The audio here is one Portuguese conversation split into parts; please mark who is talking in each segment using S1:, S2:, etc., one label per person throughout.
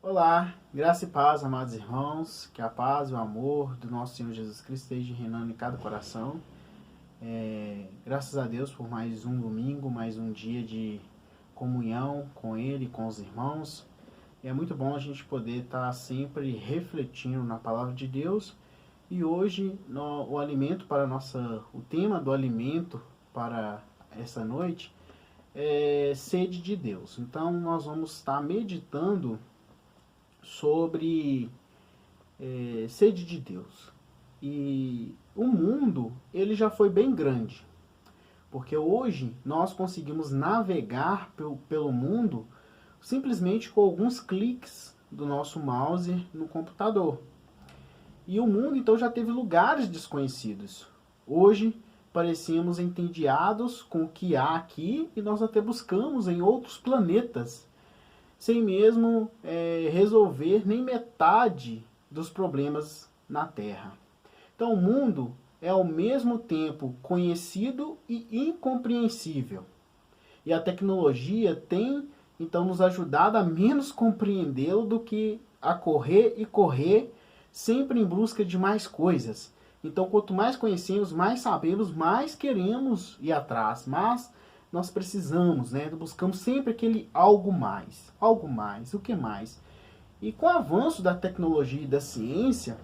S1: Olá, graça e paz, amados irmãos, que a paz e o amor do nosso Senhor Jesus Cristo esteja reinando em cada coração. Graças a Deus por mais um domingo, mais um dia de comunhão com Ele, com os irmãos. E é muito bom a gente poder estar sempre refletindo na palavra de Deus. E hoje o tema do alimento para essa noite é sede de Deus. Então nós vamos estar meditando sobre sede de Deus. E o mundo, ele já foi bem grande, porque hoje nós conseguimos navegar pelo mundo simplesmente com alguns cliques do nosso mouse no computador. E o mundo então já teve lugares desconhecidos. Hoje parecemos entediados com o que há aqui e nós até buscamos em outros planetas, sem mesmo resolver nem metade dos problemas na Terra. Então o mundo é ao mesmo tempo conhecido e incompreensível. E a tecnologia tem então nos ajudado a menos compreendê-lo do que a correr e correr sempre em busca de mais coisas. Então quanto mais conhecemos, mais sabemos, mais queremos ir atrás, mas nós precisamos, buscamos sempre aquele algo mais, o que mais? E com o avanço da tecnologia e da ciência,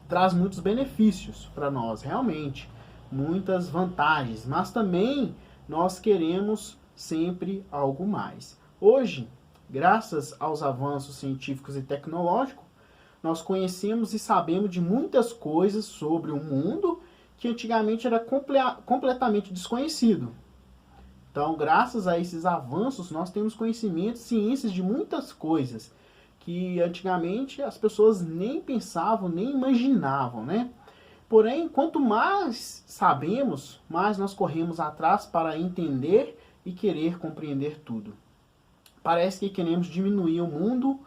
S1: traz muitos benefícios para nós, realmente, muitas vantagens, mas também nós queremos sempre algo mais. Hoje, graças aos avanços científicos e tecnológicos, nós conhecemos e sabemos de muitas coisas sobre o mundo que antigamente era completamente desconhecido. Então, graças a esses avanços, nós temos conhecimento, ciências de muitas coisas que antigamente as pessoas nem pensavam, nem imaginavam, Porém, quanto mais sabemos, mais nós corremos atrás para entender e querer compreender tudo. Parece que queremos diminuir o mundo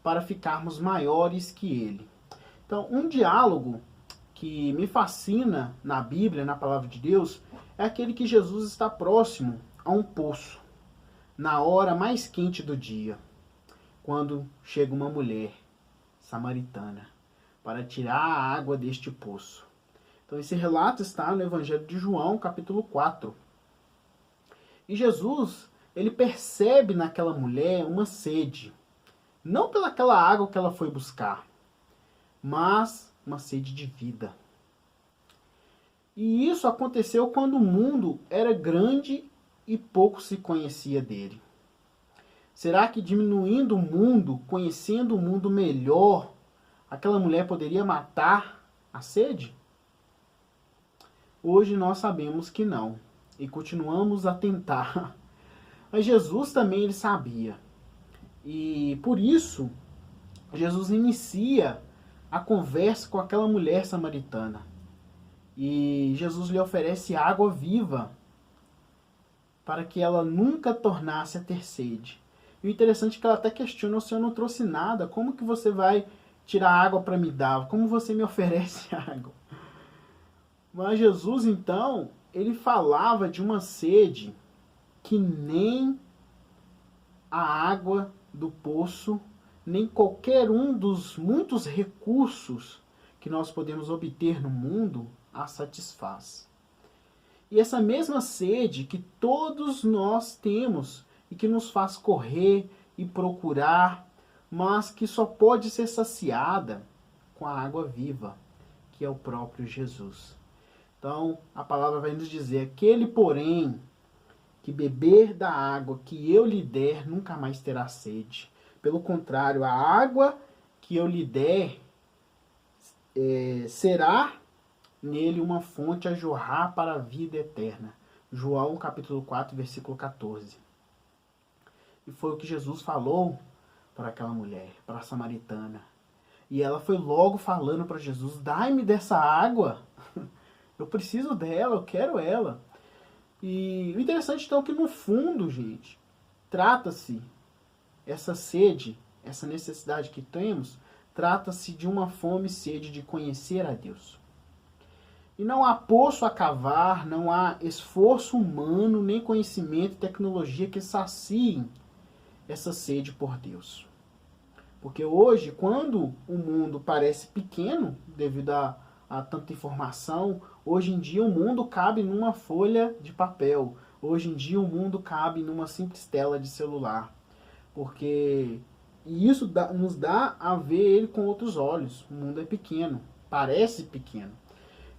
S1: para ficarmos maiores que ele. Então, um diálogo que me fascina na Bíblia, na palavra de Deus, é aquele que Jesus está próximo a um poço, na hora mais quente do dia, quando chega uma mulher samaritana para tirar a água deste poço. Então esse relato está no Evangelho de João, capítulo 4. E Jesus, ele percebe naquela mulher uma sede, não pelaquela água que ela foi buscar, mas uma sede de vida. E isso aconteceu quando o mundo era grande e pouco se conhecia dele. Será que diminuindo o mundo, conhecendo o mundo melhor, aquela mulher poderia matar a sede? Hoje nós sabemos que não, e continuamos a tentar. Mas Jesus também ele sabia. E por isso, Jesus inicia a conversa com aquela mulher samaritana. E Jesus lhe oferece água viva para que ela nunca tornasse a ter sede. E o interessante é que ela até questiona: o Senhor não trouxe nada, como que você vai tirar água para me dar? Como você me oferece água? Mas Jesus então, ele falava de uma sede que nem a água do poço, nem qualquer um dos muitos recursos que nós podemos obter no mundo a satisfaz. E essa mesma sede que todos nós temos e que nos faz correr e procurar, mas que só pode ser saciada com a água viva, que é o próprio Jesus. Então, a palavra vai nos dizer: aquele, porém, que beber da água que eu lhe der, nunca mais terá sede. Pelo contrário, a água que eu lhe der será nele uma fonte a jorrar para a vida eterna. João capítulo 4, versículo 14. E foi o que Jesus falou para aquela mulher, para a samaritana. E ela foi logo falando para Jesus: dai-me dessa água. Eu preciso dela, eu quero ela. E o interessante então é que no fundo, gente, trata-se essa sede, essa necessidade que temos, trata-se de uma fome e sede de conhecer a Deus. E não há poço a cavar, não há esforço humano, nem conhecimento e tecnologia que saciem essa sede por Deus. Porque hoje, quando o mundo parece pequeno, devido a tanta informação, hoje em dia o mundo cabe numa folha de papel. Hoje em dia o mundo cabe numa simples tela de celular. Porque isso nos dá a ver ele com outros olhos. O mundo é pequeno, parece pequeno.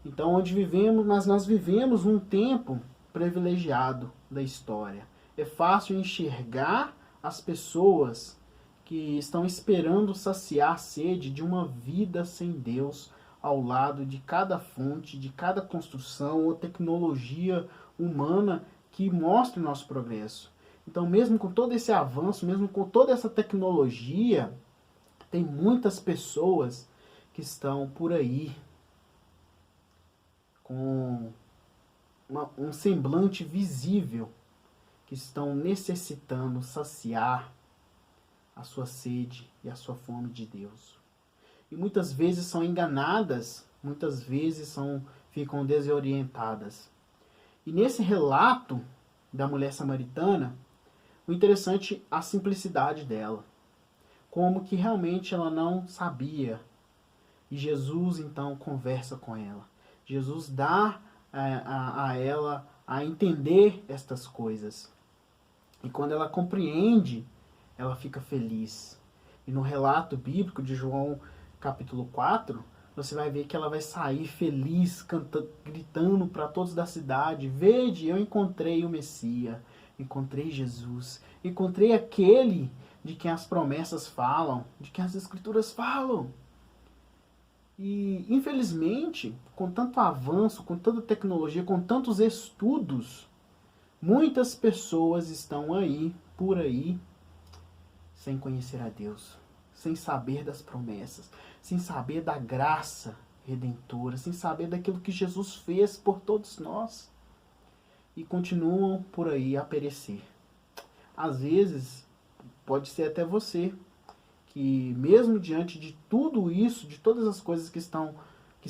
S1: Então, onde vivemos, mas nós vivemos um tempo privilegiado da história. É fácil enxergar as pessoas que estão esperando saciar a sede de uma vida sem Deus ao lado de cada fonte, de cada construção ou tecnologia humana que mostre o nosso progresso. Então, mesmo com todo esse avanço, mesmo com toda essa tecnologia, tem muitas pessoas que estão por aí com um semblante visível, que estão necessitando saciar a sua sede e a sua fome de Deus. E muitas vezes são enganadas, muitas vezes ficam desorientadas. E nesse relato da mulher samaritana, o interessante é a simplicidade dela. Como que realmente ela não sabia. E Jesus então conversa com ela. Jesus dá a ela a entender estas coisas. E quando ela compreende, ela fica feliz. E no relato bíblico de João capítulo 4, você vai ver que ela vai sair feliz, gritando para todos da cidade: vede, eu encontrei o Messias, encontrei Jesus, encontrei aquele de quem as promessas falam, de quem as escrituras falam. E, infelizmente, com tanto avanço, com tanta tecnologia, com tantos estudos, muitas pessoas estão aí, por aí, sem conhecer a Deus, sem saber das promessas, sem saber da graça redentora, sem saber daquilo que Jesus fez por todos nós. E continuam por aí a perecer. Às vezes, pode ser até você, que mesmo diante de tudo isso, de todas as coisas que estão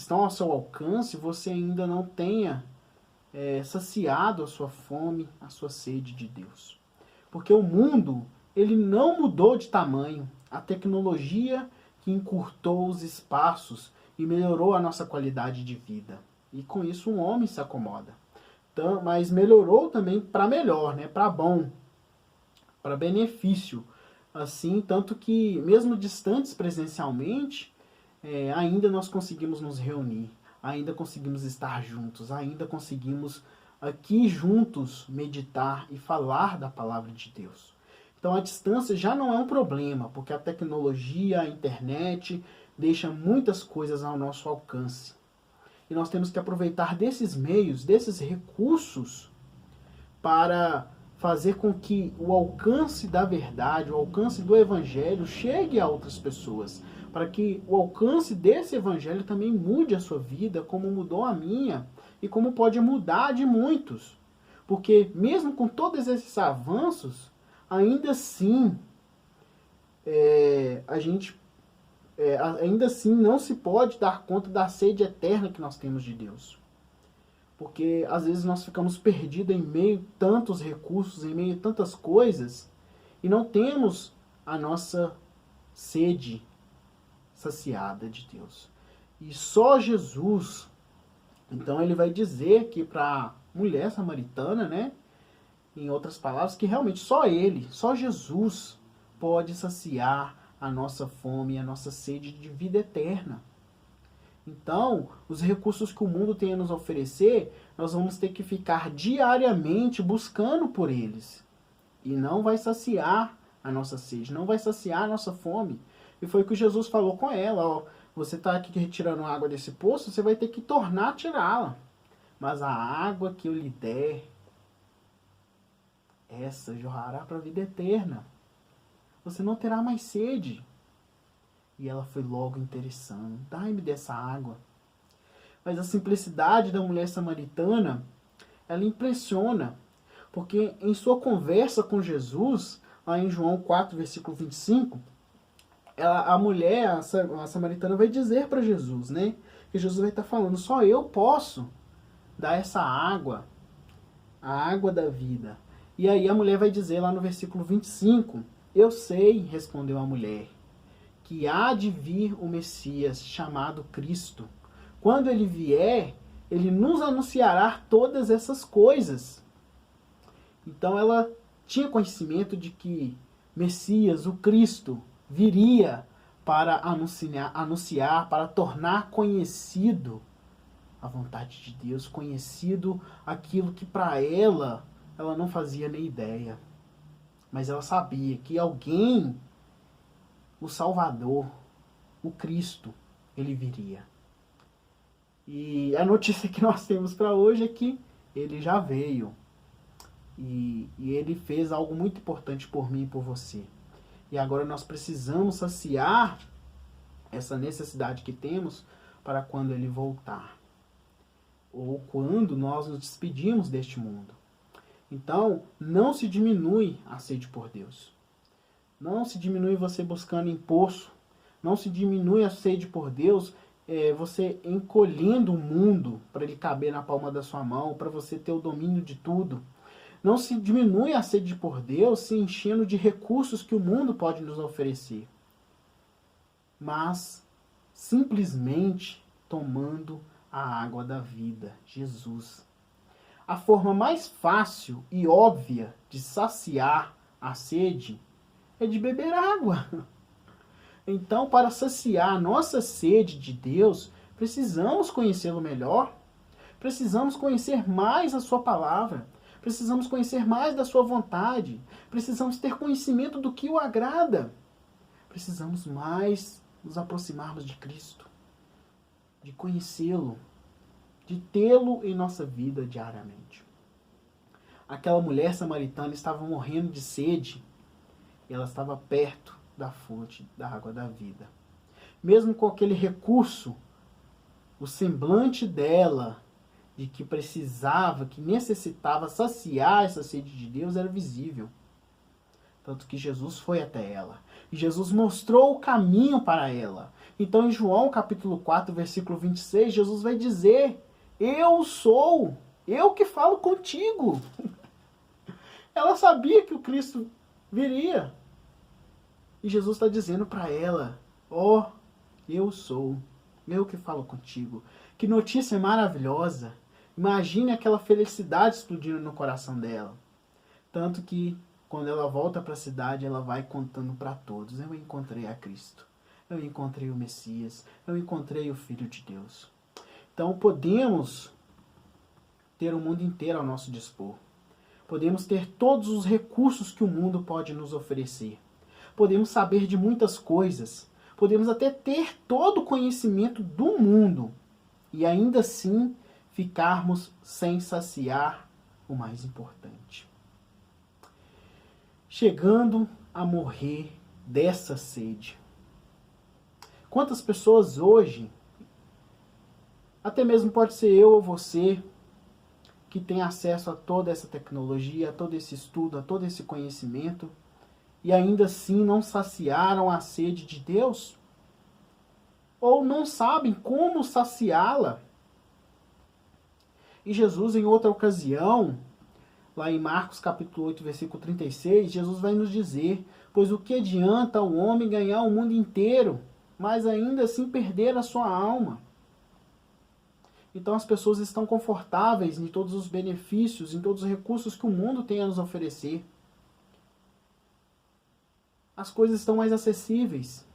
S1: ao seu alcance, você ainda não tenha saciado a sua fome, a sua sede de Deus. Porque o mundo, ele não mudou de tamanho. A tecnologia que encurtou os espaços e melhorou a nossa qualidade de vida. E com isso um homem se acomoda. Então, mas melhorou também para melhor, né? Para bom, para benefício. Assim, tanto que, mesmo distantes presencialmente, ainda nós conseguimos nos reunir, ainda conseguimos estar juntos, ainda conseguimos aqui juntos meditar e falar da palavra de Deus. Então a distância já não é um problema, porque a tecnologia, a internet, deixa muitas coisas ao nosso alcance. E nós temos que aproveitar desses meios, desses recursos, para fazer com que o alcance da verdade, o alcance do evangelho chegue a outras pessoas, para que o alcance desse evangelho também mude a sua vida, como mudou a minha, e como pode mudar de muitos. Porque mesmo com todos esses avanços, ainda assim, ainda assim não se pode dar conta da sede eterna que nós temos de Deus. Porque às vezes nós ficamos perdidos em meio a tantos recursos, em meio a tantas coisas, e não temos a nossa sede saciada de Deus. E só Jesus, então ele vai dizer que para a mulher samaritana, né, em outras palavras, que realmente só ele, só Jesus pode saciar a nossa fome, a nossa sede de vida eterna. Então, os recursos que o mundo tem a nos oferecer, nós vamos ter que ficar diariamente buscando por eles. E não vai saciar a nossa sede, não vai saciar a nossa fome. E foi o que Jesus falou com ela: ó, você está aqui retirando água desse poço, você vai ter que tornar a tirá-la. Mas a água que eu lhe der, essa jorrará para a vida eterna. Você não terá mais sede. E ela foi logo interessando: dai-me dessa água. Mas a simplicidade da mulher samaritana, ela impressiona. Porque em sua conversa com Jesus, lá em João 4, versículo 25, a mulher, a samaritana, vai dizer para Jesus, né? Que Jesus vai estar falando: só eu posso dar essa água, a água da vida. E aí a mulher vai dizer lá no versículo 25, eu sei, respondeu a mulher, que há de vir o Messias, chamado Cristo. Quando ele vier, ele nos anunciará todas essas coisas. Então ela tinha conhecimento de que Messias, o Cristo, viria para anunciar, para tornar conhecido a vontade de Deus, conhecido aquilo que para ela não fazia nem ideia. Mas ela sabia que alguém, o Salvador, o Cristo, ele viria. E a notícia que nós temos para hoje é que ele já veio. E ele fez algo muito importante por mim e por você. E agora nós precisamos saciar essa necessidade que temos para quando ele voltar. Ou quando nós nos despedimos deste mundo. Então, não se diminui a sede por Deus. Não se diminui você buscando em poço. Não se diminui a sede por Deus, você encolhendo o mundo para ele caber na palma da sua mão, para você ter o domínio de tudo. Não se diminui a sede por Deus se enchendo de recursos que o mundo pode nos oferecer. Mas simplesmente tomando a água da vida, Jesus. A forma mais fácil e óbvia de saciar a sede é de beber água. Então, para saciar a nossa sede de Deus, precisamos conhecê-lo melhor. Precisamos conhecer mais a sua palavra. Precisamos conhecer mais da sua vontade. Precisamos ter conhecimento do que o agrada. Precisamos mais nos aproximarmos de Cristo, de conhecê-lo, de tê-lo em nossa vida diariamente. Aquela mulher samaritana estava morrendo de sede e ela estava perto da fonte da água da vida. Mesmo com aquele recurso, o semblante dela de que precisava, que necessitava saciar essa sede de Deus era visível. Tanto que Jesus foi até ela. E Jesus mostrou o caminho para ela. Então em João capítulo 4, versículo 26, Jesus vai dizer: eu sou, eu que falo contigo. Ela sabia que o Cristo viria. E Jesus está dizendo para ela: ó, eu sou, eu que falo contigo. Que notícia maravilhosa. Imagine aquela felicidade explodindo no coração dela. Tanto que quando ela volta para a cidade, ela vai contando para todos: eu encontrei a Cristo, eu encontrei o Messias, eu encontrei o Filho de Deus. Então podemos ter o mundo inteiro ao nosso dispor. Podemos ter todos os recursos que o mundo pode nos oferecer. Podemos saber de muitas coisas. Podemos até ter todo o conhecimento do mundo. E ainda assim ficarmos sem saciar o mais importante. Chegando a morrer dessa sede. Quantas pessoas hoje, até mesmo pode ser eu ou você, que tem acesso a toda essa tecnologia, a todo esse estudo, a todo esse conhecimento, e ainda assim não saciaram a sede de Deus? Ou não sabem como saciá-la? E Jesus, em outra ocasião, lá em Marcos capítulo 8, versículo 36, Jesus vai nos dizer: pois o que adianta o homem ganhar o mundo inteiro, mas ainda assim perder a sua alma? Então as pessoas estão confortáveis em todos os benefícios, em todos os recursos que o mundo tem a nos oferecer. As coisas estão mais acessíveis,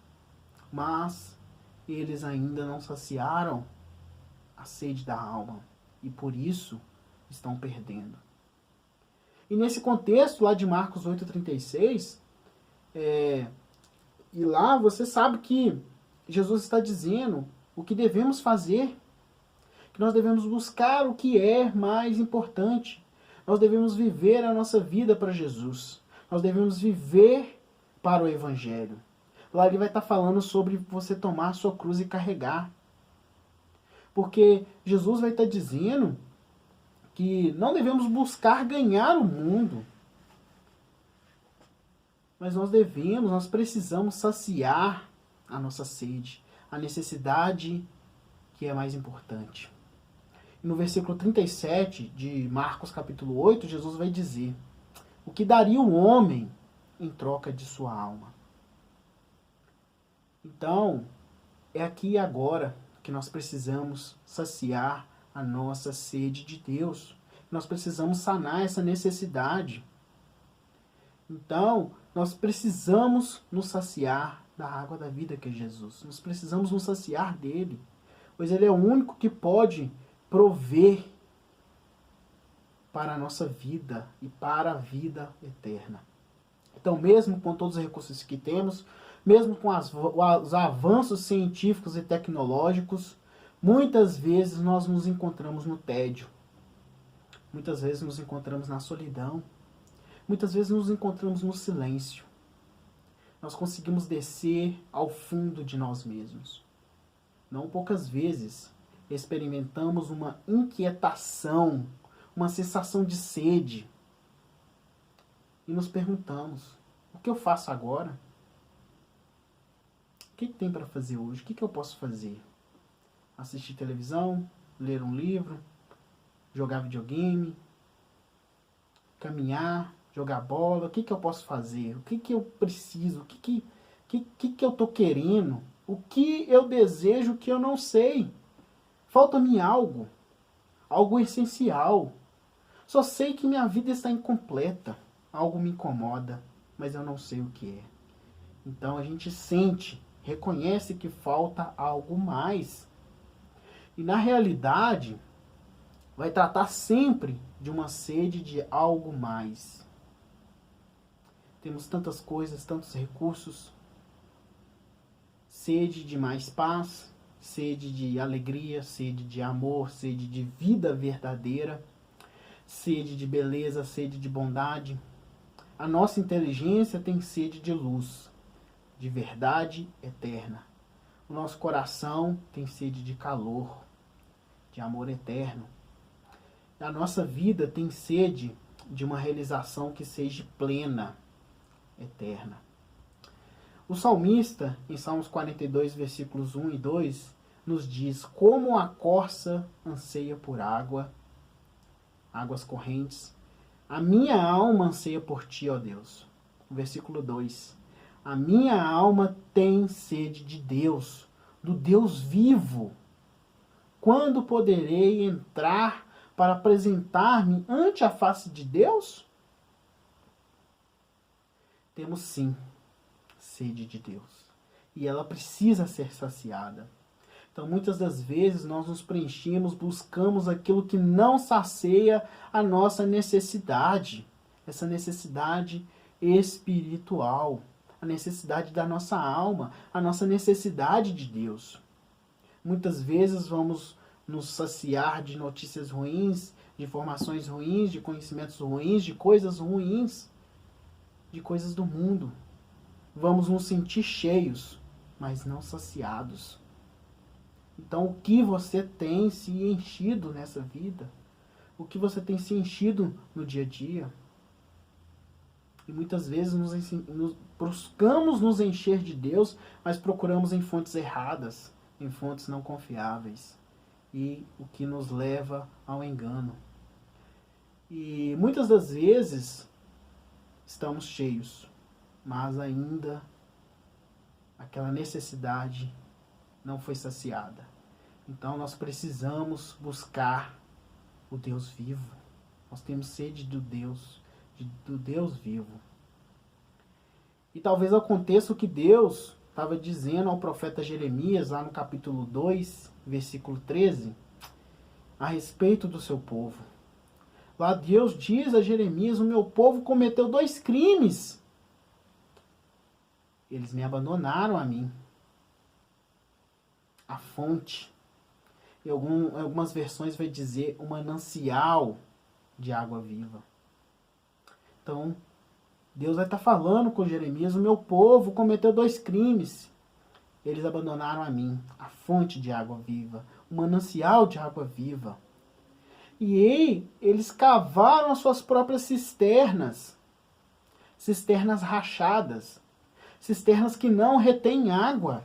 S1: mas eles ainda não saciaram a sede da alma e por isso estão perdendo. E nesse contexto lá de Marcos 8,36, e lá você sabe que Jesus está dizendo o que devemos fazer, que nós devemos buscar o que é mais importante. Nós devemos viver a nossa vida para Jesus. Nós devemos viver para o Evangelho. Lá ele vai estar falando sobre você tomar a sua cruz e carregar. Porque Jesus vai estar dizendo que não devemos buscar ganhar o mundo. Mas nós precisamos saciar a nossa sede, a necessidade que é mais importante. E no versículo 37 de Marcos capítulo 8, Jesus vai dizer: o que daria o homem em troca de sua alma? Então, é aqui e agora que nós precisamos saciar a nossa sede de Deus. Nós precisamos sanar essa necessidade. Então, nós precisamos nos saciar da água da vida que é Jesus. Nós precisamos nos saciar dele, pois ele é o único que pode prover para a nossa vida e para a vida eterna. Então, mesmo com todos os recursos que temos, mesmo com os avanços científicos e tecnológicos, muitas vezes nós nos encontramos no tédio. Muitas vezes nos encontramos na solidão. Muitas vezes nos encontramos no silêncio. Nós conseguimos descer ao fundo de nós mesmos. Não poucas vezes experimentamos uma inquietação, uma sensação de sede. E nos perguntamos, o que eu faço agora? O que tem para fazer hoje? O que eu posso fazer? Assistir televisão? Ler um livro? Jogar videogame? Caminhar? Jogar bola? O que eu posso fazer? O que eu preciso? O que eu estou querendo? O que eu desejo que eu não sei? Falta-me algo. Algo essencial. Só sei que minha vida está incompleta. Algo me incomoda, mas eu não sei o que é. Então a gente sente, reconhece que falta algo mais. E na realidade, vai tratar sempre de uma sede de algo mais. Temos tantas coisas, tantos recursos. Sede de mais paz, sede de alegria, sede de amor, sede de vida verdadeira, sede de beleza, sede de bondade. A nossa inteligência tem sede de luz, de verdade eterna. O nosso coração tem sede de calor, de amor eterno. A nossa vida tem sede de uma realização que seja plena, eterna. O salmista, em Salmos 42, versículos 1 e 2, nos diz: como a corça anseia por água, águas correntes, a minha alma anseia por ti, ó Deus. Versículo 2: a minha alma tem sede de Deus, do Deus vivo. Quando poderei entrar para apresentar-me ante a face de Deus? Temos sim sede de Deus. E ela precisa ser saciada. Então, muitas das vezes, nós nos preenchemos, buscamos aquilo que não sacia a nossa necessidade. Essa necessidade espiritual. A necessidade da nossa alma. A nossa necessidade de Deus. Muitas vezes vamos nos saciar de notícias ruins, de informações ruins, de conhecimentos ruins, de coisas ruins, de coisas do mundo. Vamos nos sentir cheios, mas não saciados. Então, o que você tem se enchido nessa vida? O que você tem se enchido no dia a dia? E muitas vezes buscamos nos encher de Deus, mas procuramos em fontes erradas, em fontes não confiáveis. E o que nos leva ao engano. E muitas das vezes estamos cheios, mas ainda aquela necessidade não foi saciada. Então nós precisamos buscar o Deus vivo. Nós temos sede do Deus vivo. E talvez aconteça o que Deus estava dizendo ao profeta Jeremias, lá no capítulo 2, versículo 13, a respeito do seu povo. Lá Deus diz a Jeremias: o meu povo cometeu 2 crimes. Eles me abandonaram a mim, a fonte. Em algumas versões vai dizer um manancial de água viva. Então, Deus vai estar falando com Jeremias: o meu povo cometeu 2 crimes. Eles abandonaram a mim, a fonte de água viva, o manancial de água viva. E eles cavaram as suas próprias cisternas, cisternas rachadas, cisternas que não retêm água.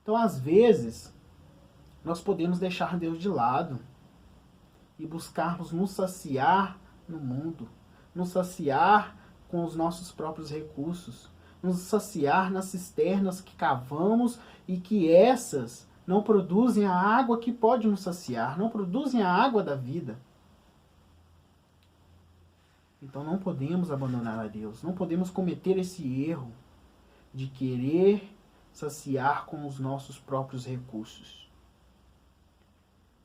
S1: Então, às vezes, nós podemos deixar Deus de lado e buscarmos nos saciar no mundo, nos saciar com os nossos próprios recursos, nos saciar nas cisternas que cavamos e que essas não produzem a água que pode nos saciar, não produzem a água da vida. Então não podemos abandonar a Deus, não podemos cometer esse erro de querer saciar com os nossos próprios recursos.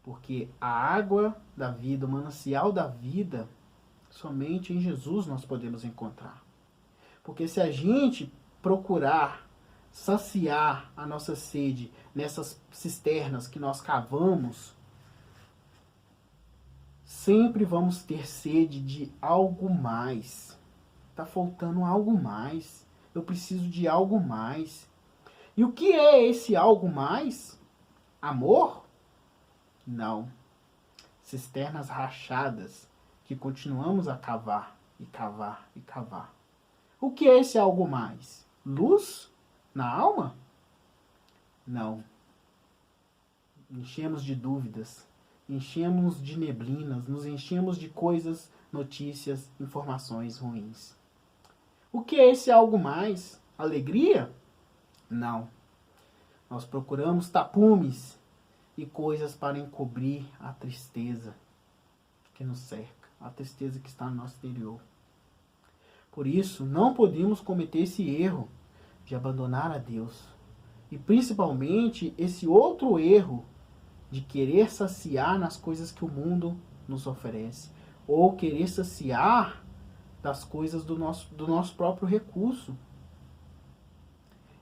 S1: Porque a água da vida, o manancial da vida, somente em Jesus nós podemos encontrar. Porque se a gente procurar saciar a nossa sede nessas cisternas que nós cavamos, sempre vamos ter sede de algo mais. Está faltando algo mais. Eu preciso de algo mais. E o que é esse algo mais? Amor? Não. Cisternas rachadas que continuamos a cavar e cavar e cavar. O que é esse algo mais? Luz na alma? Não. Enchemos de dúvidas, enchemos de neblinas, nos enchemos de coisas, notícias, informações ruins. O que é esse algo mais? Alegria? Não. Nós procuramos tapumes e coisas para encobrir a tristeza que nos cerca, a tristeza que está no nosso interior. Por isso, não podemos cometer esse erro de abandonar a Deus. E principalmente esse outro erro de querer saciar nas coisas que o mundo nos oferece. Ou querer saciar das coisas do nosso próprio recurso.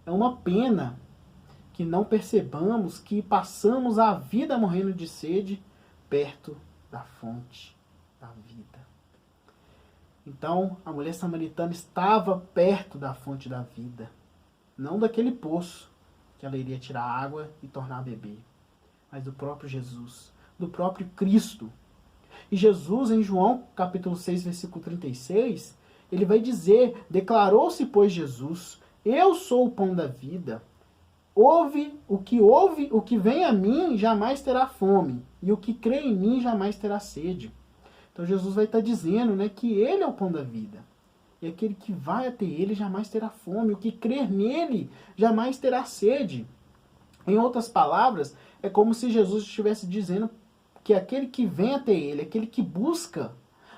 S1: É uma pena que não percebamos que passamos a vida morrendo de sede perto da fonte da vida. Então, a mulher samaritana estava perto da fonte da vida. Não daquele poço que ela iria tirar água e tornar a beber, mas do próprio Jesus, do próprio Cristo. E Jesus, em João capítulo 6, versículo 36, ele vai dizer, declarou-se, pois, Jesus, eu sou o pão da vida. O que vem a mim jamais terá fome, e o que crê em mim jamais terá sede. Então Jesus vai estar dizendo, né, que ele é o pão da vida. E aquele que vai até ele jamais terá fome. O que crer nele jamais terá sede. Em outras palavras, é como se Jesus estivesse dizendo que aquele que vem até ele, aquele que busca,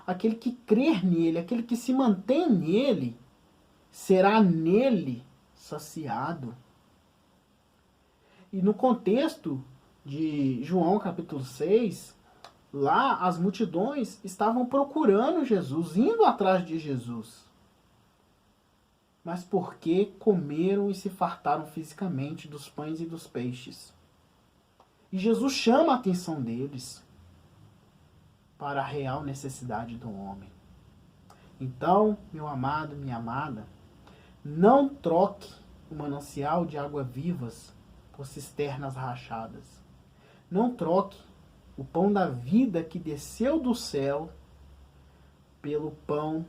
S1: aquele que crer nele, aquele que se mantém nele, será nele saciado. E no contexto de João capítulo 6, lá as multidões estavam procurando Jesus, indo atrás de Jesus. Mas porque comeram e se fartaram fisicamente dos pães e dos peixes. E Jesus chama a atenção deles para a real necessidade do homem. Então, meu amado, minha amada, não troque o manancial de águas vivas por cisternas rachadas. Não troque o pão da vida que desceu do céu pelo pão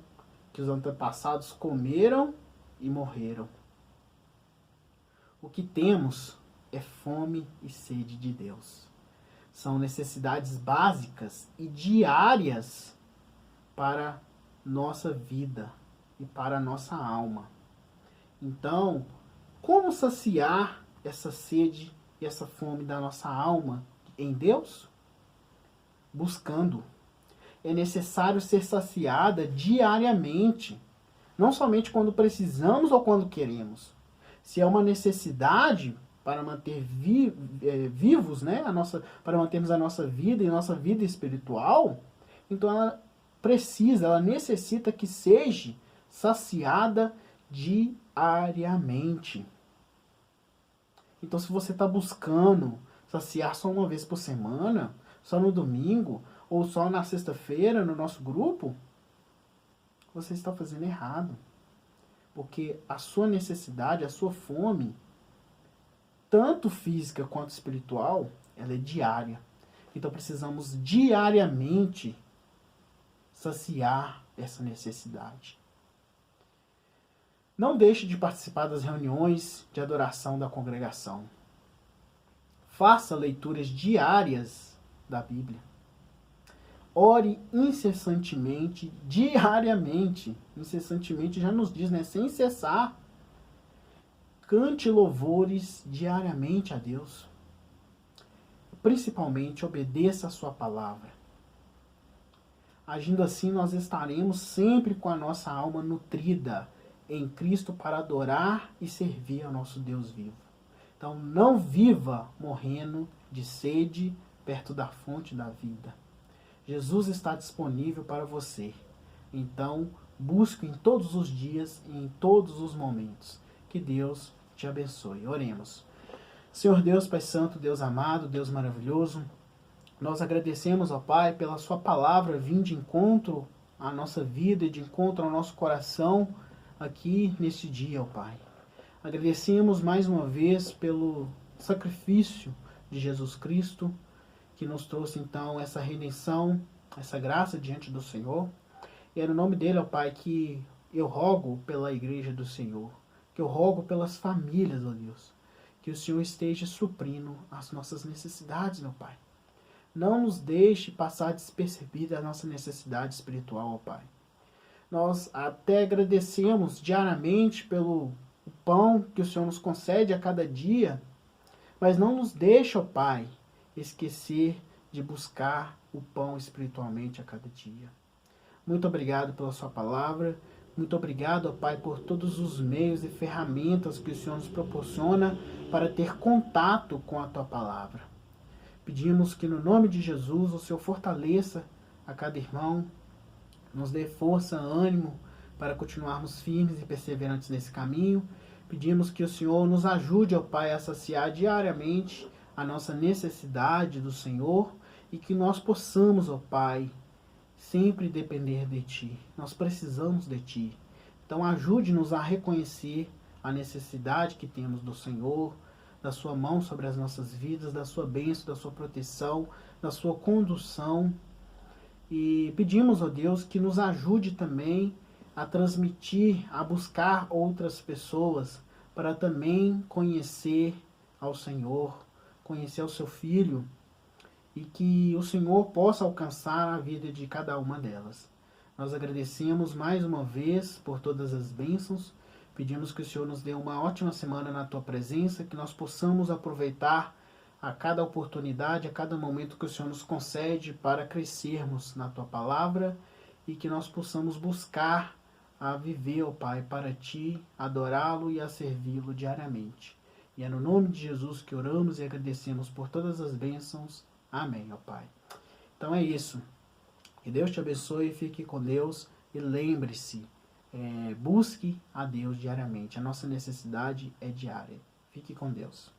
S1: que os antepassados comeram e morreram. O que temos é fome e sede de Deus. São necessidades básicas e diárias para nossa vida e para nossa alma. Então, como saciar essa sede e essa fome da nossa alma em Deus? Buscando. É necessário ser saciada diariamente. Não somente quando precisamos ou quando queremos. Se é uma necessidade para manter vivos, né, para mantermos a nossa vida e nossa vida espiritual, então ela precisa, ela necessita que seja saciada diariamente. Então, se você está buscando saciar só uma vez por semana, só no domingo, ou só na sexta-feira no nosso grupo, você está fazendo errado. Porque a sua necessidade, a sua fome, tanto física quanto espiritual, ela é diária. Então precisamos diariamente saciar essa necessidade. Não deixe de participar das reuniões de adoração da congregação. Faça leituras diárias da Bíblia. Ore incessantemente, diariamente. Incessantemente já nos diz, né? Sem cessar. cante louvores diariamente a Deus. Principalmente, obedeça a sua palavra. Agindo assim, nós estaremos sempre com a nossa alma nutrida em Cristo para adorar e servir ao nosso Deus vivo. Então, não viva morrendo de sede perto da fonte da vida. Jesus está disponível para você. Então, busque em todos os dias e em todos os momentos. Que Deus te abençoe. Oremos. Senhor Deus, Pai Santo, Deus amado, Deus maravilhoso, nós agradecemos, ó Pai, pela sua palavra vindo de encontro à nossa vida e de encontro ao nosso coração aqui neste dia, ó Pai. Agradecemos mais uma vez pelo sacrifício de Jesus Cristo, que nos trouxe então essa redenção, essa graça diante do Senhor. E é no nome dele, ó Pai, que eu rogo pela igreja do Senhor, que eu rogo pelas famílias, ó Deus, que o Senhor esteja suprindo as nossas necessidades, meu Pai. Não nos deixe passar despercebida a nossa necessidade espiritual, ó Pai. Nós até agradecemos diariamente pelo pão que o Senhor nos concede a cada dia, mas não nos deixe, ó Pai, esquecer de buscar o pão espiritualmente a cada dia. Muito obrigado pela sua palavra. Muito obrigado, ó Pai, por todos os meios e ferramentas que o Senhor nos proporciona para ter contato com a tua palavra. Pedimos que no nome de Jesus o Senhor fortaleça a cada irmão, nos dê força, ânimo para continuarmos firmes e perseverantes nesse caminho. Pedimos que o Senhor nos ajude, ó Pai, a saciar diariamente a nossa necessidade do Senhor e que nós possamos, ó Pai, sempre depender de Ti. Nós precisamos de Ti. Então ajude-nos a reconhecer a necessidade que temos do Senhor, da sua mão sobre as nossas vidas, da sua bênção, da sua proteção, da sua condução. E pedimos, ó Deus, que nos ajude também a transmitir, a buscar outras pessoas para também conhecer ao Senhor, conhecer o seu Filho, e que o Senhor possa alcançar a vida de cada uma delas. Nós agradecemos mais uma vez por todas as bênçãos. Pedimos que o Senhor nos dê uma ótima semana na Tua presença, que nós possamos aproveitar a cada oportunidade, a cada momento que o Senhor nos concede para crescermos na Tua palavra e que nós possamos buscar a viver, ó Pai, para Ti, adorá-lo e a servi-lo diariamente. E é no nome de Jesus que oramos e agradecemos por todas as bênçãos. Amém, ó Pai. Então é isso. Que Deus te abençoe, fique com Deus e lembre-se, busque a Deus diariamente. A nossa necessidade é diária. Fique com Deus.